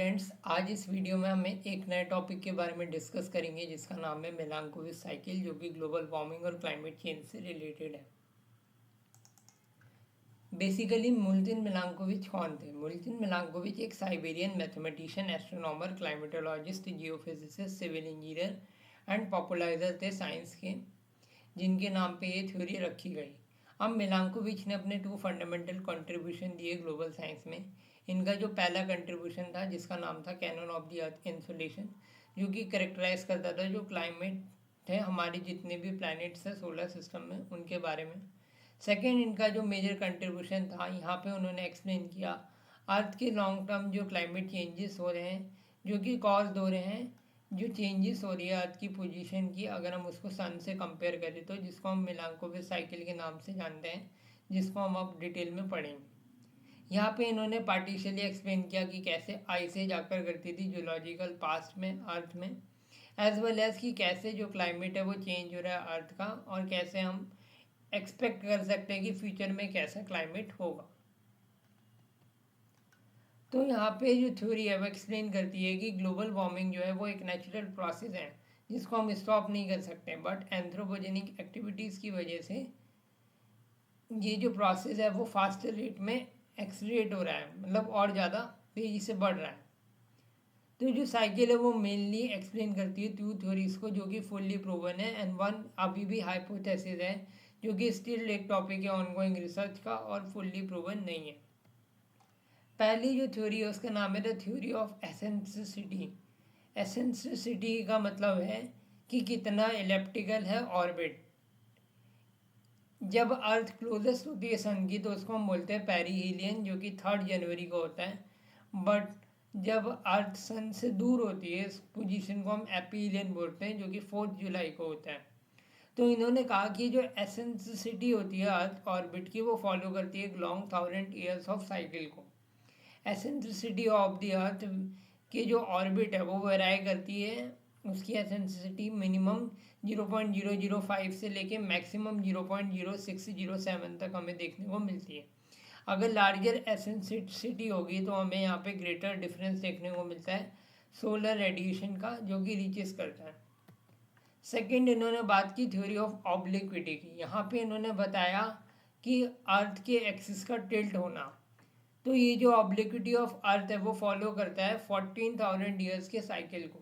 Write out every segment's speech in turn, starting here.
Friends, आज इस video में हम एक नए टॉपिक के बारे में डिस्कस करेंगे जिसका नाम है मिलांकोविच साइकिल, जो कि ग्लोबल वार्मिंग और क्लाइमेट चेंज से रिलेटेड है। बेसिकली मिल्टन मिलांकोविच कौन थे? मिल्टन मिलांकोविच एक Siberian mathematician, astronomer, climatologist, geophysicist, civil engineer and populariser थे साइंस के, जिनके नाम पे ये थ्योरी रखी गई। अब मिलांकोविच ने अपने 2 फंडामेंटल कंट्रीब्यूशन दिए ग्लोबल साइंस में। इनका जो पहला कंट्रीब्यूशन था जिसका नाम था canon of the earth insolation, जो कि करेक्टराइज करता था जो क्लाइमेट है हमारे जितने भी प्लैनेट्स हैं सोलर सिस्टम में उनके बारे में। सेकेंड, इनका जो मेजर कंट्रीब्यूशन था, यहाँ पे उन्होंने एक्सप्लेन किया अर्थ के लॉन्ग टर्म जो क्लाइमेट चेंजेस हो रहे हैं, जो कि कॉज हो रहे हैं, जो चेंजेस हो रही है अर्थ की पोजीशन की, अगर हम उसको सन से कंपेयर करें तो, जिसको हम मिलांकोविच साइकिल के नाम से जानते हैं, जिसको हम अब डिटेल में पढ़ेंगे। यहाँ पे इन्होंने पार्टिशियली एक्सप्लेन किया कि कैसे आइसेज आकर करती थी जियोलॉजिकल पास्ट में अर्थ में, एज वेल एज कि कैसे जो क्लाइमेट है वो चेंज हो रहा है अर्थ का, और कैसे हम एक्सपेक्ट कर सकते हैं कि फ्यूचर में कैसा क्लाइमेट होगा। तो यहाँ पे जो थ्योरी है वो एक्सप्लेन करती है कि ग्लोबल वार्मिंग जो है वो एक नेचुरल प्रोसेस है जिसको हम स्टॉप नहीं कर सकते, बट एंथ्रोपोजेनिक एक्टिविटीज़ की वजह से ये जो प्रोसेस है वो फास्टर रेट में एक्सलरेट हो रहा है, मतलब और ज़्यादा तेज़ी से बढ़ रहा है। तो जो साइकिल है वो मेनली एक्सप्लेन करती है 2 थ्योरीज को, जो कि फुल्ली प्रूवन है, एंड 1 अभी भी हाइपोथेसिस है, जो कि स्टिल एक टॉपिक है ऑनगोइंग रिसर्च का और फुल्ली प्रूवन नहीं है। पहली जो थ्योरी है उसका नाम है the theory of eccentricity. Eccentricity का मतलब है कि कितना एलिप्टिकल है ऑर्बिट। जब अर्थ क्लोजेस्ट होती है सन की तो उसको हम बोलते हैं पेरीहिलियन, जो कि 3 जनवरी को होता है, बट जब अर्थ सन से दूर होती है इस पोजीशन को हम एपीहिलियन बोलते हैं, जो कि 4 जुलाई को होता है। तो इन्होंने कहा कि जो एसेंट्रिसिटी होती है अर्थ ऑर्बिट की वो फॉलो करती है एक लॉन्ग 1000 ईयर्स ऑफ साइकिल को। एसेंट्रिसिटी ऑफ द अर्थ की जो ऑर्बिट है वो वेराई करती है, उसकी एसेंट्रिसिटी मिनिमम 0.005 से लेके मैक्सिमम 0.0607 तक हमें देखने को मिलती है। अगर लार्जर एसेंट्रिसिटी होगी तो हमें यहाँ पे ग्रेटर डिफरेंस देखने को मिलता है सोलर रेडिएशन का, जो कि रीचेस करता है। सेकेंड, इन्होंने बात की थ्योरी ऑफ ऑब्लिक्विटी की। यहाँ पे इन्होंने बताया कि अर्थ के एक्सिस का टिल्ट होना, तो ये जो ऑब्लिक्विटी ऑफ अर्थ है वो फॉलो करता है 14,000 ईयर्स के साइकिल को,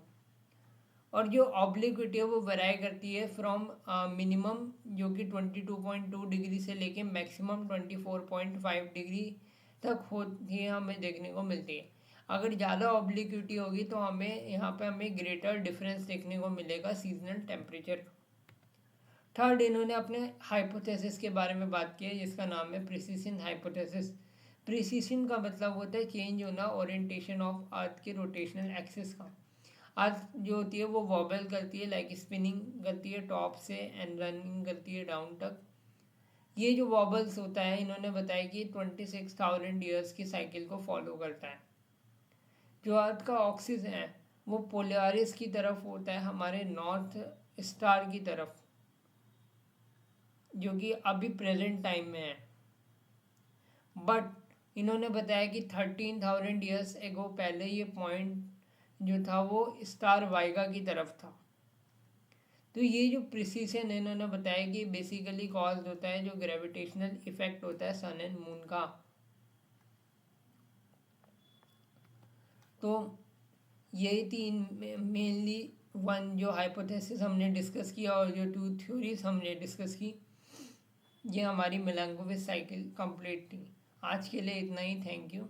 और जो ऑब्लिक्विटी है वो वेराई करती है फ्रॉम मिनिमम जो कि 22.2 डिग्री से लेके मैक्सिमम 24.5 डिग्री तक होती है, हमें देखने को मिलती है। अगर ज़्यादा ऑब्लिक्विटी होगी तो हमें यहाँ पे हमें ग्रेटर डिफरेंस देखने को मिलेगा सीजनल टेम्परेचर का। थर्ड, इन्होंने अपने हाइपोथेसिस के बारे में बात की है जिसका नाम है प्रिसिशन हाइपोथेसिस। प्रिसिशन का मतलब होता है चेंज होना ओरिएंटेशन ऑफ अर्थ के रोटेशनल एक्सिस का। अर्थ जो होती है वो वॉबल करती है, लाइक स्पिनिंग करती है टॉप से एंड रनिंग करती है डाउन तक। ये जो वॉबल्स होता है इन्होंने बताया कि 26,000 ईयर्स की साइकिल को फॉलो करता है। जो अर्थ का ऑक्सिस है वो पोलारिस की तरफ होता है, हमारे नॉर्थ स्टार की तरफ, जो कि अभी प्रेजेंट टाइम में है। बट इन्होंने बताया कि 13,000 ईयर्स एगो पहले ये पॉइंट जो था वो स्टार वाइगा की तरफ था। तो ये जो प्रिसीशन है इन्होंने बताया कि बेसिकली कॉज होता है जो ग्रेविटेशनल इफेक्ट होता है सन एंड मून का। तो यही 3 मेनली 1 जो हाइपोथेसिस हमने डिस्कस किया और जो 2 थ्योरीज हमने डिस्कस की, ये हमारी मिलांकोविच साइकिल कंप्लीट थी। आज के लिए इतना ही। Thank you.